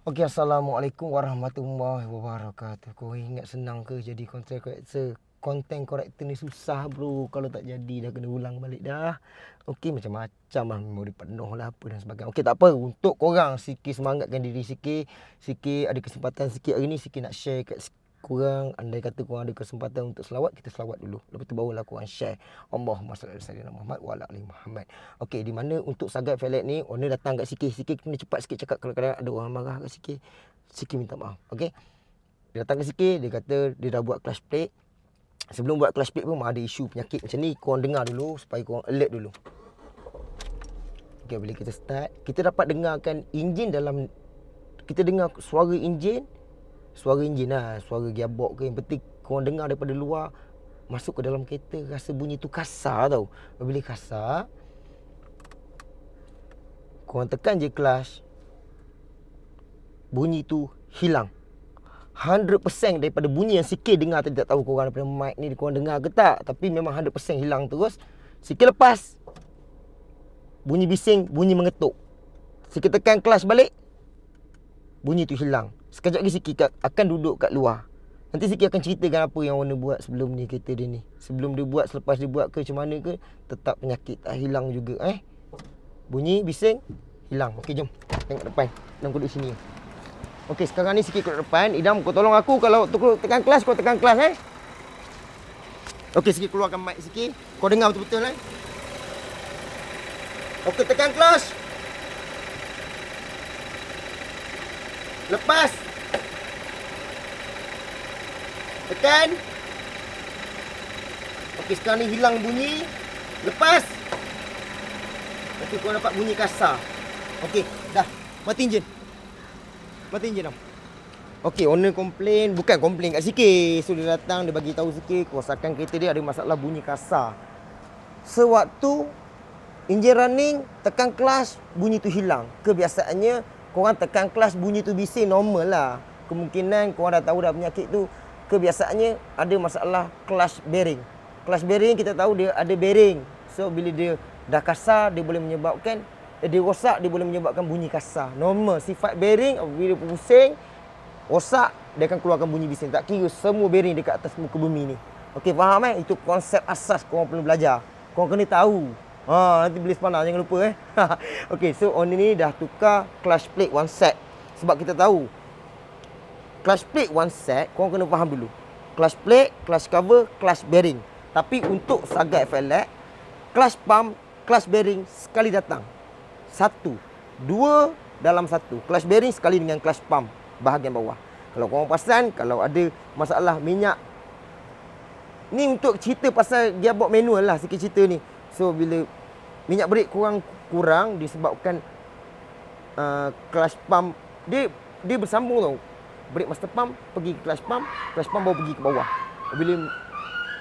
Okey, Assalamualaikum warahmatullahi wabarakatuh. Kau ingat senang ke jadi content creator? Content corrector ni susah bro. Kalau tak jadi dah kena ulang balik dah. Okey, macam-macam lah. Memori penuh lah apa dan sebagainya. Okey, tak apa. Untuk korang sikit semangatkan diri sikit. Sikit ada kesempatan sikit hari ni. Sikit nak share kat korang. Andai kata korang ada kesempatan untuk selawat, kita selawat dulu. Lepas tu barulah korang share. Allahumma salli ala sayyidina Muhammad wa ala ali Muhammad. Okey, di mana untuk Sagat Felet ni, owner datang kat sikit-sikit kena cepat sikit cakap. Kadang-kadang ada orang marah kat sikit. Sikit minta maaf. Okey. Dia datang ke sikit, dia kata dia dah buat clash plate. Sebelum buat clash plate pun ada isu penyakit macam ni. Korang dengar dulu supaya korang alert dulu. Okey, bila kita start, kita dapat dengarkan enjin dalam, kita dengar suara enjin. Suara enjin lah, suara gearbox ke, yang penting korang dengar daripada luar. Masuk ke dalam kereta, rasa bunyi tu kasar tau. Bila kasar, korang tekan je clutch, bunyi tu hilang. 100% daripada bunyi yang sikit dengar tadi. Tak tahu korang daripada mic ni korang dengar ke tak, tapi memang 100% hilang terus. Sikit lepas, bunyi bising, bunyi mengetuk. Sikit tekan clutch balik, bunyi tu hilang. Sekejap lagi sikit akan duduk kat luar. Nanti sikit akan ceritakan apa yang Warner buat sebelum ni kereta dia ni. Sebelum dia buat, selepas dia buat ke macam mana ke, tetap penyakit tak hilang juga. Bunyi bising hilang. Okey, jom tengok depan. Idam kau duduk sini. Okey, sekarang ni sikit kau depan. Idam, kau tolong aku kalau tekan kelas, kau tekan kelas Okey, sikit keluarkan mic sikit. Kau dengar betul-betul Okey, tekan kelas. Lepas. Tekan. Okey, sekarang ni hilang bunyi. Lepas. Okey, kau dapat bunyi kasar. Okey, dah. Mati enjin. Mati enjin dah. Okey, owner komplain. Bukan komplain kat sikit. So, dia datang, dia bagi tahu sikit. Kerosakan kereta dia ada masalah bunyi kasar. Sewaktu enjin running, tekan clutch, bunyi tu hilang. Kebiasaannya, korang tekan clutch, bunyi tu bising normal lah. Kemungkinan korang dah tahu dah penyakit tu. Kebiasaannya ada masalah clutch bearing. Clutch bearing kita tahu dia ada bearing. So bila dia dah kasar, dia boleh menyebabkan dia rosak, dia boleh menyebabkan bunyi kasar. Normal sifat bearing bila pusing, rosak, dia akan keluarkan bunyi bising. Tak kira semua bearing dekat atas muka bumi ni. Okey, faham Itu konsep asas korang perlu belajar. Korang kena tahu. Nanti beli sepanah jangan lupa Okey, so on ni dah tukar clutch plate one set. Sebab kita tahu clutch plate one set, korang kena faham dulu. Clutch plate, clutch cover, clutch bearing. Tapi untuk Sagat Felet, clutch pump, clutch bearing sekali datang. Satu. Dua dalam satu. Clutch bearing sekali dengan clutch pump bahagian bawah. Kalau korang perasan, kalau ada masalah minyak, ni untuk cerita pasal gearbox manual lah sikit cerita ni. So bila minyak brake kurang disebabkan clutch pump dia bersambung tau. Brake master pump pergi ke clutch pump baru pergi ke bawah. Bila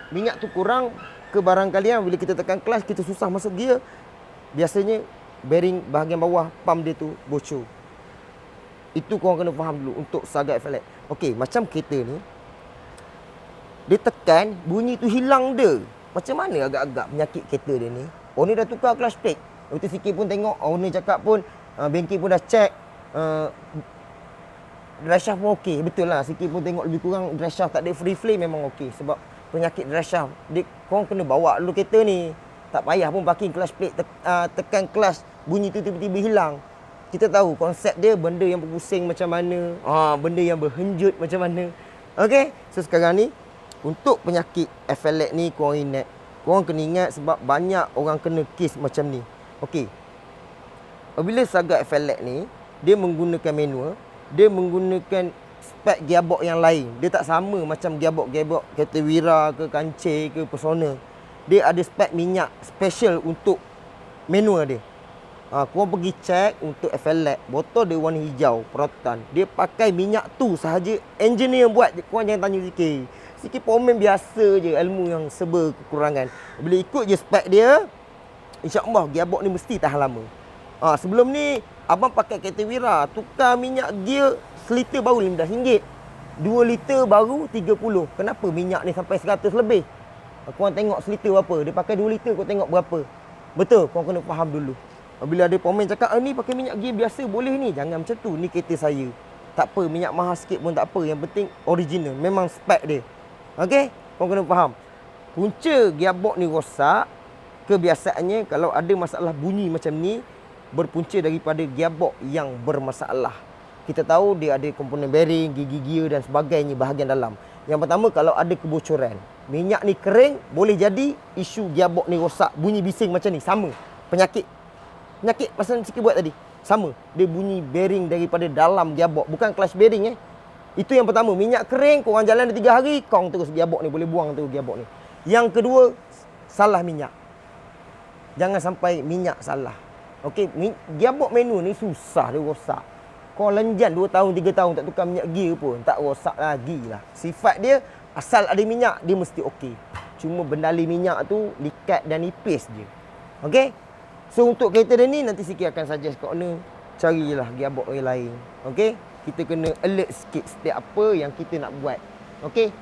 minyak tu kurang, ke barangkalian bila kita tekan clutch, kita susah masuk gear, biasanya bearing bahagian bawah pump dia tu bocor. Itu korang kena faham dulu untuk Sagat Felet. Okey, macam kereta ni, dia tekan, bunyi tu hilang dia. Macam mana agak-agak penyakit kereta dia ni? Owner dah tukar clutch plate. Lepas tu sikit pun tengok, owner cakap pun, bengkel pun dah check, drive shaft pun okey. Betul lah, sikit pun tengok lebih kurang drive shaft tak ada free flame memang okey. Sebab penyakit drive shaft, korang kena bawa dulu kereta ni. Tak payah pun parking clutch plate, tekan clutch, bunyi tu tiba-tiba hilang. Kita tahu konsep dia benda yang berpusing macam mana, benda yang berhenjut macam mana. Okey, so sekarang ni untuk penyakit Felet ni korang kena ingat sebab banyak orang kena kes macam ni. Okey, apabila Sagat Felet ni, dia menggunakan manual, dia menggunakan spek gearbox yang lain. Dia tak sama macam gearbox kereta Wira ke Kancil ke Persona. Dia ada spek minyak special untuk manual dia. Korang pergi check untuk Felet, botol dia warna hijau Proton. Dia pakai minyak tu sahaja. Engineer buat, korang jangan tanya sikit. Sikit pomen biasa je, ilmu yang serba kekurangan. Bila ikut je spek dia, insya-Allah gearbox ni mesti tahan lama. Sebelum ni abang pakai kereta Wira, tukar minyak gear seliter baru RM15. 2 liter baru 30. Kenapa minyak ni sampai 100 lebih? Korang tengok seliter berapa. Dia pakai 2 liter, kau tengok berapa. Betul, korang kena faham dulu. Bila ada komen cakap, ni pakai minyak gear biasa boleh ni. Jangan macam tu, ni kereta saya. Tak apa, minyak mahal sikit pun tak apa. Yang penting original. Memang spek dia. Okey? Korang kena faham. Punca gearbox ni rosak, kebiasaannya kalau ada masalah bunyi macam ni, berpunca daripada gearbox yang bermasalah. Kita tahu dia ada komponen bearing, gigi gear dan sebagainya bahagian dalam. Yang pertama, kalau ada kebocoran, minyak ni kering, boleh jadi isu gearbox ni rosak, bunyi bising macam ni. Sama. Penyakit pasal sikit buat tadi. Sama. Dia bunyi bearing daripada dalam gearbox. Bukan clutch bearing Itu yang pertama. Minyak kering, korang jalan 3 hari, kong terus gearbox ni. Boleh buang terus gearbox ni. Yang kedua, salah minyak. Jangan sampai minyak salah. Okey, gearbox manual ni susah dia rosak. Kau lenjan 2 tahun, 3 tahun tak tukar minyak gear pun, tak rosak lagi lah. Sifat dia, asal ada minyak, dia mesti okey. Cuma bendali minyak tu, likat dan nipis je. Okey? So, untuk kereta dia ni, nanti sikit akan suggest kat owner, carilah gearbox yang lain. Okey? Kita kena alert sikit setiap apa yang kita nak buat. Okey?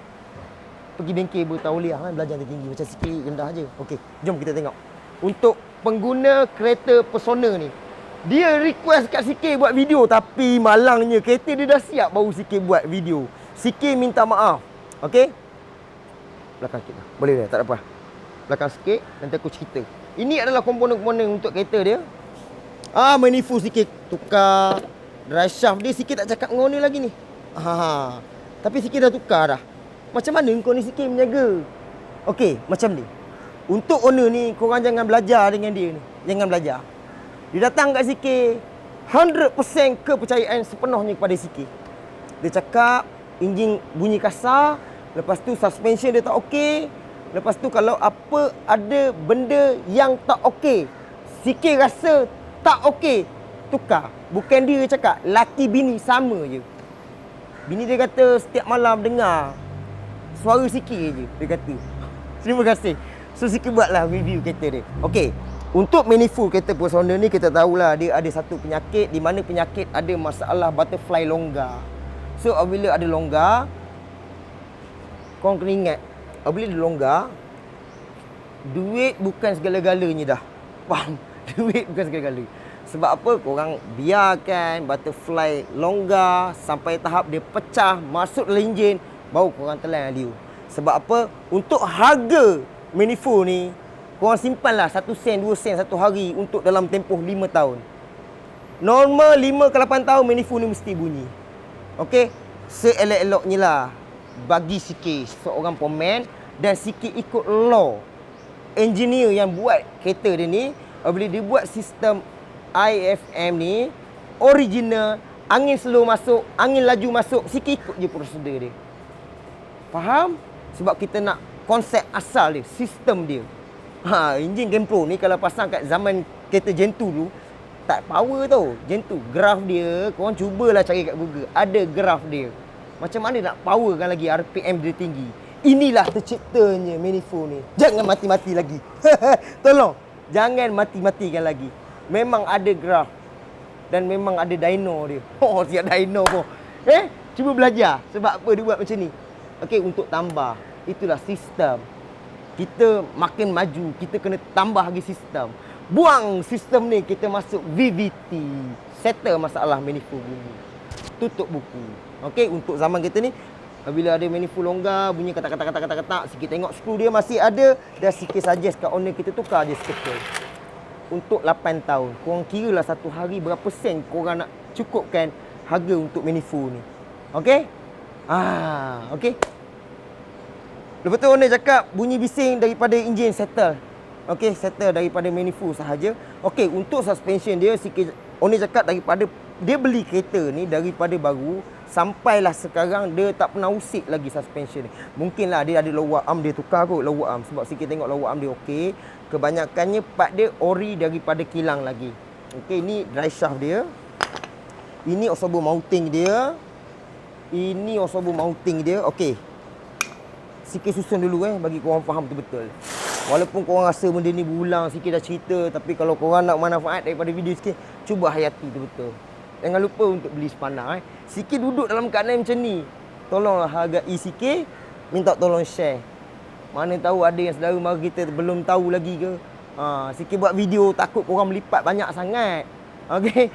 Pergi bengkel bertauliah kan, belajar tinggi macam sikit rendah je. Okey, jom kita tengok. Untuk pengguna kereta Persona ni, dia request kat Sikit buat video, tapi malangnya kereta dia dah siap baru Sikit buat video. Sikit minta maaf. Okey? Belakang sikit dah. Boleh dah, tak ada apa. Belakang sikit, nanti aku cerita. Ini adalah komponen-komponen untuk kereta dia. Manifold Sikit tukar. Drive shaft dia Sikit tak cakap dengan owner lagi ni. Tapi Sikit dah tukar dah. Macam mana kau ni Sikit menjaga? Okey, macam ni. Untuk owner ni, korang jangan belajar dengan dia ni. Jangan belajar. Dia datang kat Sikit, 100% kepercayaan sepenuhnya kepada Sikit. Dia cakap, enjin bunyi kasar. Lepas tu suspension dia tak okey. Lepas tu kalau apa ada benda yang tak okey, Sikit rasa tak okey, tukar. Bukan dia cakap, laki bini sama je. Bini dia kata setiap malam dengar suara Sikit je, dia kata. Terima kasih. So Sikit buatlah review kereta dia. Okey, untuk manifold kereta Persona ni, kita tahulah dia ada satu penyakit, di mana penyakit ada masalah butterfly longgar. So apabila ada longgar, korang kena ingat, apabila dia longgar, duit bukan segala-galanya dah. Faham? Duit bukan segala-gala. Sebab apa? Korang biarkan butterfly longgar sampai tahap dia pecah, masuk dalam enjin, baru korang telan dia. Sebab apa? Untuk harga manifold ni, korang simpanlah 1 sen, 2 sen satu hari untuk dalam tempoh 5 tahun. Normal 5 ke 8 tahun manifold ni mesti bunyi. Okey? Seelok-eloknya lah, bagi Sikit seorang pemen dan Sikit ikut law. Engineer yang buat kereta dia ni, apabila dia buat sistem IFM ni original, angin slow masuk, angin laju masuk, Sikit ikut je prosedur dia. Faham? Sebab kita nak konsep asal dia, sistem dia. Enjin Gen Pro ni kalau pasang kat zaman kereta Gen 2 dulu, tak power tau. Gen 2, graf dia, korang cubalah cari kat Google, ada graf dia. Macam mana nak powerkan lagi, RPM dia tinggi. Inilah terciptanya manifold ni. Jangan mati-mati lagi. Tolong, jangan mati-matikan lagi. Memang ada graf dan memang ada dyno dia. Siap dyno pun. Cuba belajar sebab apa dia buat macam ni. Okey, untuk tambah. Itulah sistem. Kita makin maju, kita kena tambah lagi sistem. Buang sistem ni, kita masuk VVT. Settle masalah manifold bunyi. Tutup buku. Okey, untuk zaman kita ni, bila ada manifold longgar, bunyi katak-katak, Sikit tengok skru dia masih ada, dan Sikit suggest kat owner kita tukar je skru. Untuk 8 tahun. Korang kira lah satu hari berapa sen korang nak cukupkan harga untuk manifold ni. Okey? Okey. Lepas tu owner cakap bunyi bising daripada enjin settle. Okey, settle daripada manifold sahaja. Okey, untuk suspension dia, Sikit owner cakap daripada dia beli kereta ni daripada baru sampailah sekarang dia tak pernah usik lagi suspension ni. Mungkinlah dia ada lower arm, dia tukar kot lower arm. Sebab Sikit tengok lower arm dia okey. Kebanyakannya part dia ori daripada kilang lagi. Okey, ni drive shaft dia. Ini oscillator mounting dia. Ini oscillator mounting dia. Okey. Sikit susun dulu bagi korang faham betul-betul. Walaupun korang rasa benda ni berulang, Sikit dah cerita, tapi kalau korang nak manfaat daripada video Sikit, cuba hayati betul-betul. Jangan lupa untuk beli spana. Sikit duduk dalam keadaan macam ni, tolonglah hargai Sikit, minta tolong share. Mana tahu ada yang saudara mara kita belum tahu lagi ke. Sikit buat video, takut korang melipat banyak sangat. Okey.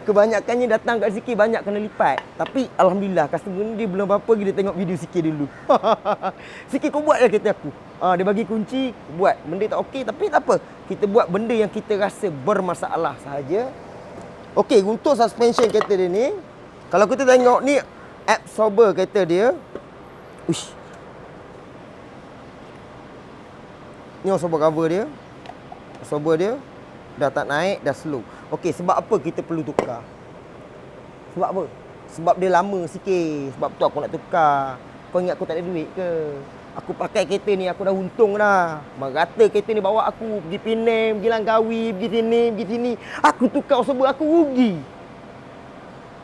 Kebanyakannya datang kat Sikit banyak kena lipat. Tapi Alhamdulillah customer ni dia belum apa-apa lagi, dia tengok video Sikit dulu. Sikit kau buat lah kereta aku. Dia bagi kunci, buat. Benda tak okey tapi tak apa. Kita buat benda yang kita rasa bermasalah sahaja. Okey, untuk suspension kereta dia ni, kalau kita tengok ni absorber kereta dia. Uish. Ni absorber cover dia. Absorber dia dah tak naik, dah slow. Okey, sebab apa kita perlu tukar? Sebab apa? Sebab dia lama sikit. Sebab tu aku nak tukar. Kau ingat aku tak ada duit ke? Aku pakai kereta ni, aku dah untung dah. Merata kereta ni bawa aku pergi Penang, pergi Langkawi, pergi sini, pergi sini. Aku tukar absorber, aku rugi.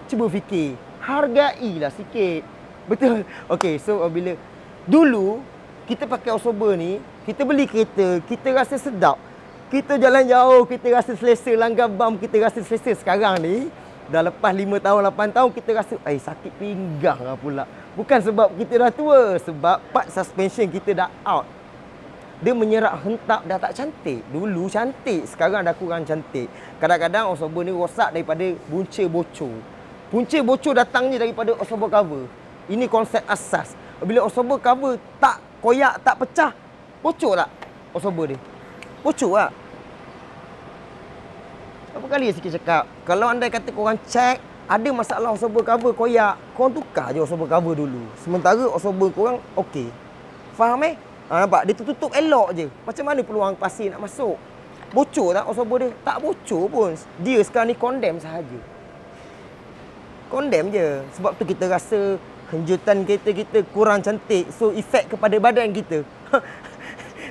Cuba fikir. Hargailah sikit. Betul? Okey, so bila dulu kita pakai absorber ni, kita beli kereta, kita rasa sedap. Kita jalan jauh, kita rasa selesa. Langgar bam, kita rasa selesa. Sekarang ni, dah lepas 5 tahun, 8 tahun, kita rasa, sakit pinggang lah pula. Bukan sebab kita dah tua. Sebab part suspension kita dah out. Dia menyerap hentap, dah tak cantik. Dulu cantik, sekarang dah kurang cantik. Kadang-kadang absorber ni rosak daripada punca bocor. Punca bocor datangnya daripada absorber cover. Ini konsep asas. Bila absorber cover tak koyak, tak pecah, bocor tak absorber dia? Bocor tak? Berapa kali Sikit cakap, kalau anda kata korang check ada masalah absorber cover koyak, korang tukar je absorber cover dulu. Sementara absorber korang okey. Faham nampak? Dia tertutup elok je. Macam mana peluang pasir nak masuk? Bocor tak absorber dia? Tak bocor pun. Dia sekarang ni condemn sahaja. Condemn je. Sebab tu kita rasa henjutan kereta kita kurang cantik. So efek kepada badan kita.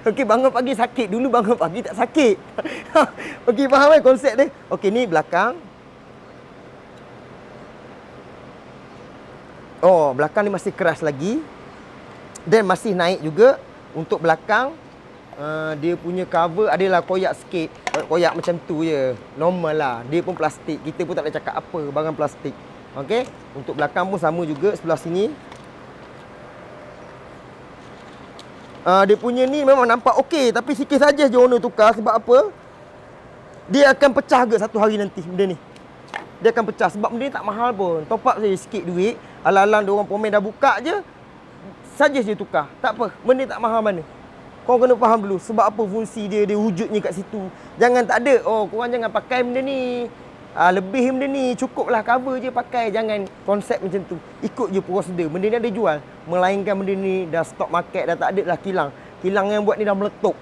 Okey, bangun pagi sakit. Dulu bangun pagi tak sakit. Okey, faham konsep dia? Okey, ni belakang. Oh, belakang ni masih keras lagi. Dan masih naik juga. Untuk belakang, dia punya cover adalah koyak sikit. Koyak macam tu je. Normal lah. Dia pun plastik. Kita pun tak boleh cakap apa. Barang plastik. Okey. Untuk belakang pun sama juga. Sebelah sini. Dia punya ni memang nampak okey. Tapi sikit saja je owner tukar. Sebab apa? Dia akan pecah ke satu hari nanti benda ni. Dia akan pecah. Sebab benda ni tak mahal pun. Top up saja sikit duit. Alang-alang diorang pomen dah buka je. Saja je tukar. Tak apa. Benda ni tak mahal mana. Korang kena faham dulu. Sebab apa fungsi dia. Dia wujudnya kat situ. Jangan tak ada. Oh, korang jangan pakai benda ni. Lebih benda ni. Cukuplah cover je pakai. Jangan konsep macam tu. Ikut je prosedur. Benda ni ada jual. Melainkan benda ni dah stop market. Dah tak ada lah kilang. Kilang yang buat ni dah meletup.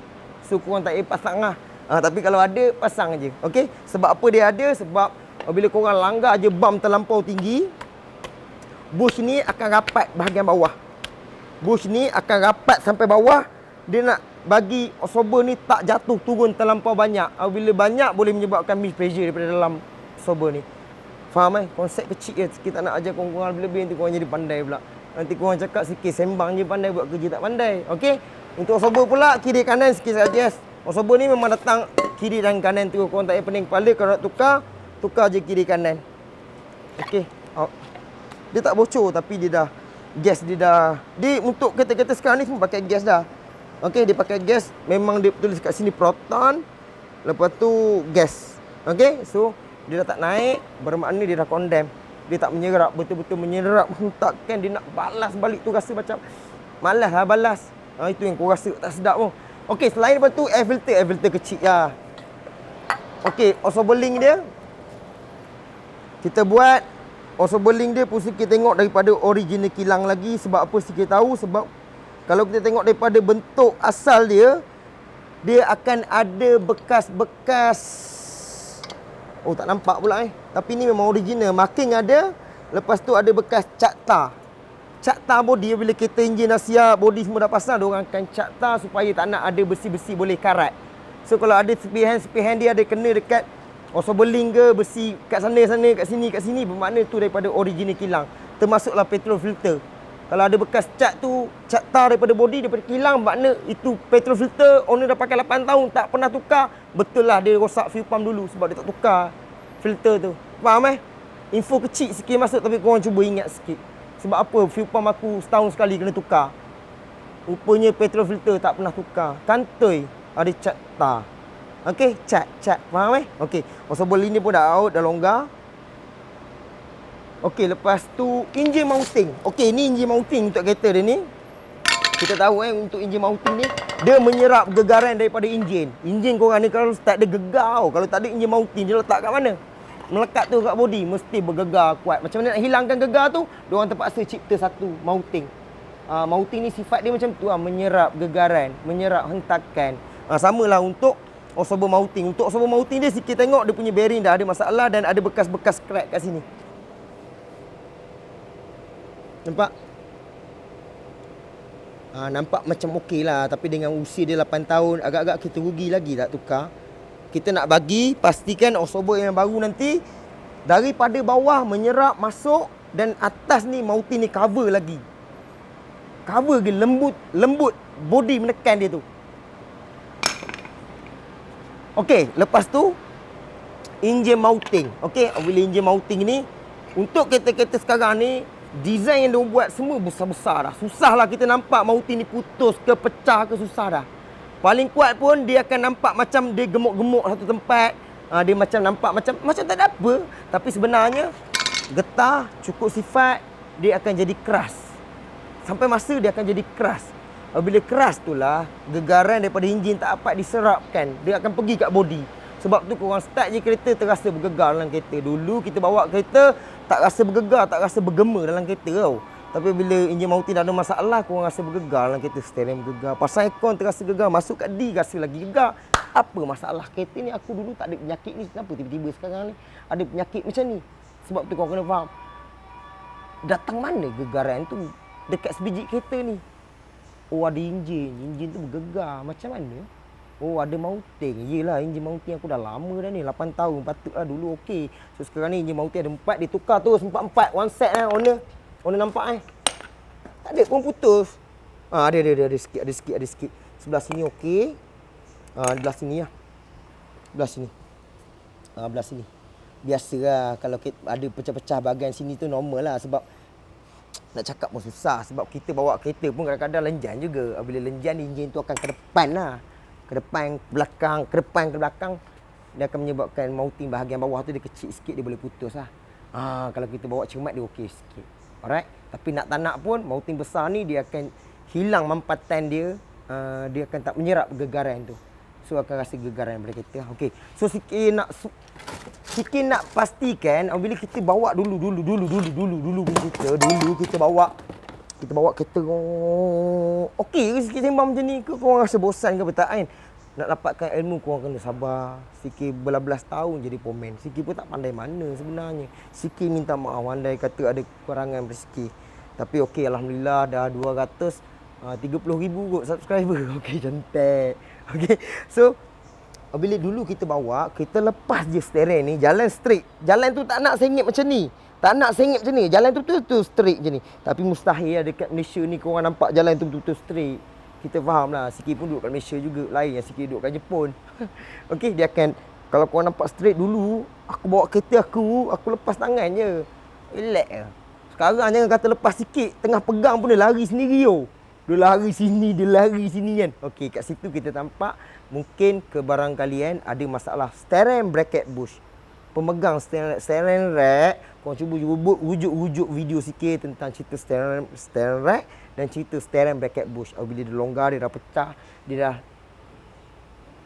So korang tak payah pasang lah. Tapi kalau ada, pasang je. Okey? Sebab apa dia ada? Sebab bila korang langgar je bam terlampau tinggi, bush ni akan rapat bahagian bawah. Bush ni akan rapat sampai bawah. Dia nak bagi absorber ni tak jatuh turun terlampau banyak. Bila banyak boleh menyebabkan mispressure daripada dalam absorber ni. Faham Konsep kecil je. Kita tak nak ajar korang lebih-lebih. Nanti korang jadi pandai pula. Nanti korang cakap sikit sembang je pandai, buat kerja tak pandai. Okey? Untuk absorber pula kiri kanan sikit saja. Absorber ni memang datang kiri dan kanan tu. Korang tak payah pening kepala. Kalau nak tukar, tukar je kiri kanan. Okey. Dia tak bocor tapi dia dah gas dia dah. Dia untuk kereta-kereta sekarang ni semua pakai gas dah. Okey, dia pakai gas. Memang dia tulis kat sini proton. Lepas tu gas. Okey, so dia dah tak naik, bermakna dia dah condemn. Dia tak menyerap, betul-betul menyerap, hentakkan dia nak balas balik tu, rasa macam malas lah balas. Itu yang kau rasa tak sedap pun. Okey, selain daripada tu air filter kecil lah. Okey, absorber link dia kita buat. Absorber link dia pun kita tengok daripada original kilang lagi. Sebab apa sikit tahu? Sebab kalau kita tengok daripada bentuk asal dia, dia akan ada bekas-bekas. Oh, tak nampak pula Tapi ni memang original. Marking ada. Lepas tu ada bekas cat tar. Cat tar body. Bila kereta enjin dah siap, body semua dah pasang, diorang akan cat tar supaya tak nak ada besi-besi boleh karat. So kalau ada sepihan dia ada kena dekat absorber link ke, besi kat sana, kat sini, bermakna tu daripada original kilang. Termasuklah petrol filter. Kalau ada bekas cat tu, cat tar daripada body, daripada kilang, makna itu petrol filter, owner dah pakai 8 tahun, tak pernah tukar. Betul lah dia rosak fuel pump dulu sebab dia tak tukar filter tu. Faham Info kecil sikit masuk tapi korang cuba ingat sikit. Sebab apa fuel pump aku setahun sekali kena tukar. Rupanya petrol filter tak pernah tukar. Kantoi ada cat tar. Okey, cat. Faham Okey. Absorber link ni pun dah out, dah longgar. Okey, lepas tu engine mounting. Okey, ni engine mounting untuk kereta dia ni. Kita tahu untuk engine mounting ni dia menyerap gegaran daripada enjin. Enjin korang ni kalau start dia gegar. Kalau tak ada engine mounting dia letak kat mana? Melekat tu kat body mesti bergegar kuat. Macam mana nak hilangkan gegar tu? Diorang terpaksa cipta satu mounting. Mounting ni sifat dia macam tu menyerap gegaran, menyerap hentakan. Samalah untuk Osobo mounting. Untuk Osobo mounting dia sikit tengok dia punya bearing dah ada masalah dan ada bekas-bekas crack kat sini. Nampak? Nampak macam okey lah. Tapi dengan usia dia 8 tahun, agak-agak kita rugi lagi tak tukar. Kita nak bagi, pastikan Osobo yang baru nanti daripada bawah menyerap masuk dan atas ni mounting ni cover lagi. Cover ke lembut body menekan dia tu. Okey, lepas tu engine mounting. Okey, bila engine mounting ni untuk kereta-kereta sekarang ni design yang dia buat semua besar-besar dah. Susah lah kita nampak mounting ni putus ke pecah ke, susah dah. Paling kuat pun dia akan nampak macam dia gemuk-gemuk satu tempat. Dia macam nampak macam tak ada apa. Tapi sebenarnya getah cukup sifat dia akan jadi keras. Sampai masa dia akan jadi keras. Bila keras tu lah gegaran daripada enjin tak dapat diserapkan. Dia akan pergi kat body. Sebab tu korang start je kereta terasa bergegar dalam kereta. Dulu kita bawa kereta tak rasa bergegar, tak rasa bergema dalam kereta tau. Tapi bila enjin mounting dah ada masalah, korang rasa bergegar dalam kereta. Steering bergegar, pasang aircon terasa gegar, masuk kat D rasa lagi gegar. Apa masalah kereta ni? Aku dulu tak ada penyakit ni, kenapa tiba-tiba sekarang ni ada penyakit macam ni? Sebab tu korang kena faham. Datang mana gegaran tu dekat sebiji kereta ni? Oh ada enjin tu bergegar. Macam mana? Oh ada mounting. Yelah enjin mounting aku dah lama dah ni, 8 tahun. Patutlah dulu okey. So sekarang ni enjin mounting ada 4, dia tukar terus 4-4. One set owner nampak tak ada pun putus. Ada sikit. Sebelah sini okey. Belah sini lah. Belah sini. Biasalah kalau ada pecah-pecah bahagian sini tu normal lah, sebab nak cakap pun susah. Sebab kita bawa kereta pun kadang-kadang lenjan juga. Bila lenjan enjin tu akan ke depan lah. Ke depan, ke belakang. Dia akan menyebabkan mounting bahagian bawah tu dia kecil sikit, dia boleh putus lah. Kalau kita bawa cermat dia okey sikit. Alright. Tapi nak tak nak pun mounting besar ni dia akan hilang mampatan dia. Dia akan tak menyerap gegaran tu. So akan rasa gegaran pada kereta. Okey. So sikit nak pastikan bila kita bawa dulu kita bawa kereta. Okey, sikit sembang macam ni ke korang rasa bosan ke tak kan? Nak dapatkan ilmu korang kena sabar. Sikit belas tahun jadi pomen. Sikit pun tak pandai mana sebenarnya. Sikit minta maaf, andai kata ada kekurangan rezeki. Tapi okey, alhamdulillah dah 230,000 kot subscriber. Okey, cantik. Okey. So bila dulu kita bawa, kita lepas je steering ni, jalan straight. Jalan tu tak nak sengit macam ni. Jalan tu betul-betul straight je ni. Tapi mustahil lah dekat Malaysia ni korang nampak jalan tu betul-betul straight. Kita faham lah, sikit pun duduk kat Malaysia juga. Lain yang sikit duduk kat Jepun. Okey, dia akan, kalau korang nampak straight dulu, aku bawa kereta aku lepas tangan je. Relax lah. Sekarang jangan kata lepas sikit, tengah pegang pun dia lari sendiri yo. Dia lari sini kan. Okey, kat situ kita nampak mungkin kebarangkalian ada masalah steering bracket bush. Pemegang steering rack, korang cuba rujuk video sikit tentang cerita steering rack dan cerita steering bracket bush. Bila dia longgar, dia dah pecah, dia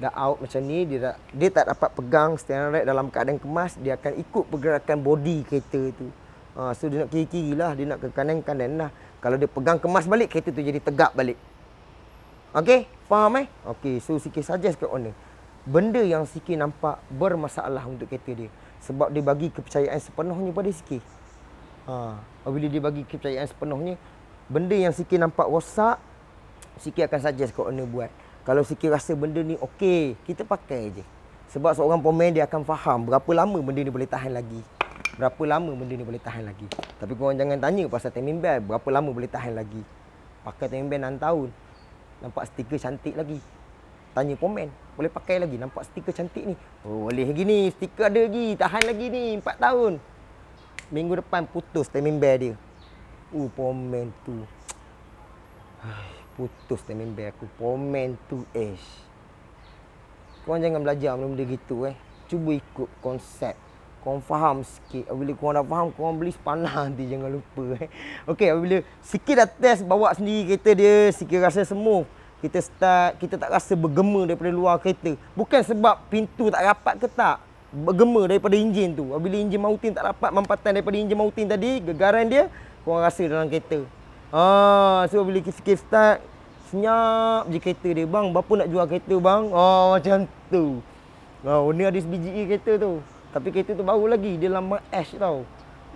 dah out macam ni, dia tak dapat pegang steering rack dalam keadaan kemas, dia akan ikut pergerakan body kereta tu. So dia nak kiri-kiri lah, dia nak ke kanan-kanan lah. Kalau dia pegang kemas balik, kereta tu jadi tegak balik. Okey, faham Okey, so sikit suggest kat owner. Benda yang sikit nampak bermasalah untuk kereta dia. Sebab dia bagi kepercayaan sepenuhnya pada sikit. Bila dia bagi kepercayaan sepenuhnya, benda yang sikit nampak rosak, sikit akan suggest kat owner buat. Kalau sikit rasa benda ni okey, kita pakai je. Sebab seorang pemain dia akan faham berapa lama benda ni boleh tahan lagi. Tapi korang jangan tanya pasal timing belt, berapa lama boleh tahan lagi. Pakai timing belt 6 tahun. Nampak stiker cantik lagi. Tanya komen, boleh pakai lagi, nampak stiker cantik ni. Oh, boleh lagi ni, stiker ada lagi, tahan lagi ni 4 tahun. Minggu depan putus timing belt dia. Komen tu. Putus timing belt aku. Komen tu Korang jangan belajar benda-benda gitu Cuba ikut konsep korang faham sikit. Apabila korang dah faham, korang beli sepanah nanti, jangan lupa. Okey, apabila sikit dah test bawa sendiri kereta dia, sikit rasa semua. Kita start, kita tak rasa bergema daripada luar kereta. Bukan sebab pintu tak rapat ke tak. Bergema daripada enjin tu. Apabila enjin Mautin tak dapat mampatan daripada enjin Mautin tadi, gegaran dia, korang rasa dalam kereta. So bila sikit start, senyap je kereta dia. Bang, berapa nak jual kereta bang? Macam tu. Ni ada sebiji kereta tu. Tapi kereta tu baru lagi, dia lambang ash tau.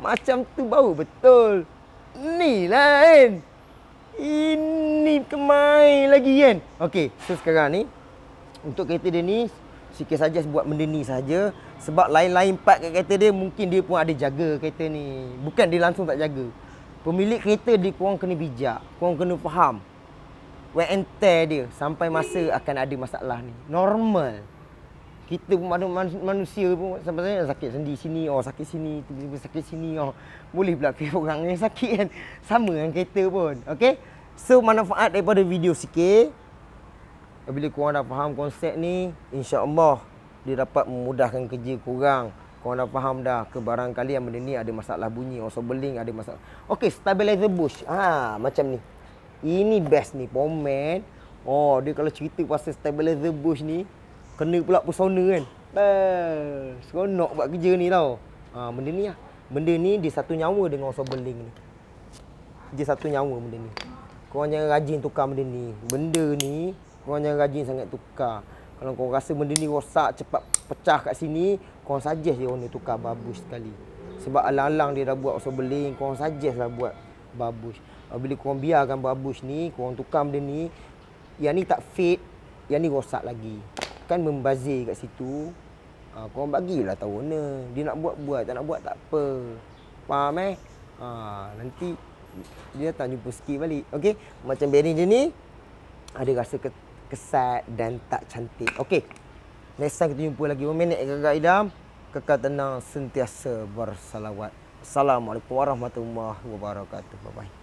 Macam tu baru betul. Ni lah kan. Ini kemai lagi kan. Okey, so sekarang ni untuk kereta dia ni sikit saja buat benda ni saja. Sebab lain-lain part kat kereta dia, mungkin dia pun ada jaga kereta ni. Bukan dia langsung tak jaga. Pemilik kereta dia, korang kena bijak. Korang kena faham wear and tear dia sampai masa akan ada masalah ni. Normal. Kita pun manusia pun sampai sakit sendi sini, sakit sini, tiba-tiba sakit sini, boleh pula orang yang sakit kan. Sama dengan kereta pun. Okey. So manfaat daripada video sikit. Bila korang dah faham konsep ni, insya-Allah dia dapat memudahkan kerja korang. Korang dah faham dah, ke barangkali yang benda ni ada masalah bunyi, beling ada masalah. Okey, stabilizer bush. Macam ni. Ini best ni, Pomen. Dia kalau cerita pasal stabilizer bush ni, kena pula pesona kan. Seronok buat kerja ni tau. Benda ni lah. Benda ni dia satu nyawa dengan beling ni. Dia satu nyawa benda ni. Korang jangan rajin tukar benda ni. Benda ni korang jangan rajin sangat tukar. Kalau korang rasa benda ni rosak, cepat pecah kat sini, korang suggest je orang ni tukar babus sekali. Sebab alang-alang dia dah buat beling, korang suggest lah buat babus. Bila korang biarkan babus ni, korang tukar benda ni, yang ni tak fit, yang ni rosak lagi. Kan membazir kat situ. Korang bagilah tahu owner. Dia nak buat, tak nak buat tak apa. Faham nanti dia datang jumpa sikit balik. Okey, macam bearing dia ni ada rasa kesat dan tak cantik. Okey. Next time kita jumpa lagi. Minit Gegar Idam. Kekal tenang, sentiasa bersalawat. Assalamualaikum warahmatullahi wabarakatuh. Bye bye.